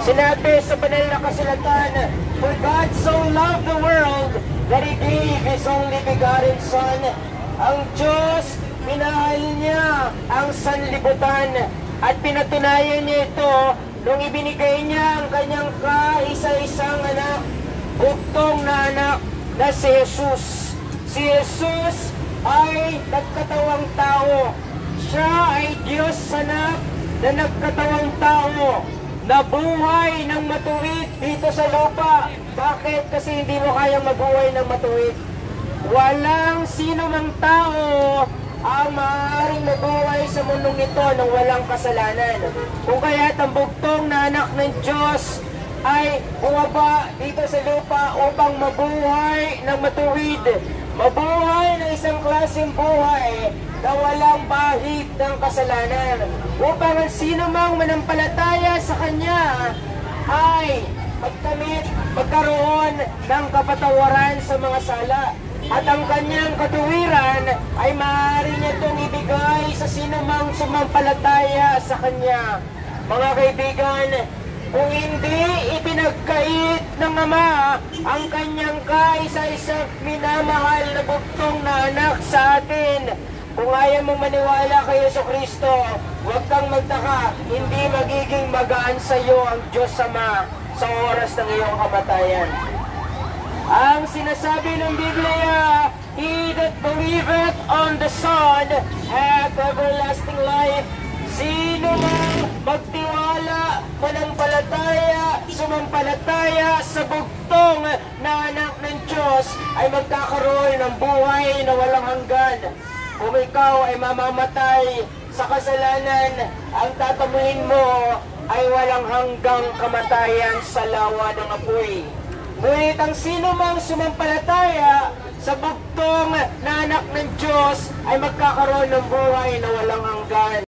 Sinabi sa banal na kasulatan, "For God so loved the world that He gave His only begotten Son." Ang Diyos, minahal niya ang sanlibutan at pinatunayan niya ito nung ibinigay niya ang kanyang kaisa-isang anak, buktong na anak na si Jesus. Si Jesus ay nagkatawang tao. Siya ay Diyos anak na nagkatawang tao, nabuhay ng matuwid dito sa lupa. Bakit? Kasi hindi mo kayang mabuhay ng matuwid. Walang sino mang tao ang maaaring mabuhay sa mundong ito nang walang kasalanan. Kung kaya't ang buktong na anak ng Diyos ay bumaba dito sa lupa upang mabuhay ng matuwid. Mabuhay ng isang klaseng buhay na walang bahid ng kasalanan. Upang ang sino mang manampalataya sa Kanya ay magkaroon ng kapatawaran sa mga sala. At ang kanyang katuwiran ay maaari niya itong ibigay sa sino mang sumampalataya sa Kanya. Mga kaibigan, kung hindi ipinagkait ng Ama ang Kanyang kaisa-isang minamahal na buktong na anak sa atin, kung ayaw mong maniwala kay Jesucristo, huwag kang magtaka, hindi magiging magaan sa iyo ang Diyos Ama sa oras ng iyong kamatayan. Ang sinasabi ng Biblia, "He that believeth on the Son hath everlasting life." Sino mang magtiwala, manampalataya, sumampalataya sa bugtong na anak ng Diyos ay magkakaroon ng buhay na walang hanggan. Kung ikaw ay mamamatay sa kasalanan, ang tatamuhin mo ay walang hanggang kamatayan sa lawa ng apoy. Ngunit ang sino mang sumampalataya sa bugtong na anak ng Diyos ay magkakaroon ng buhay na walang hanggan.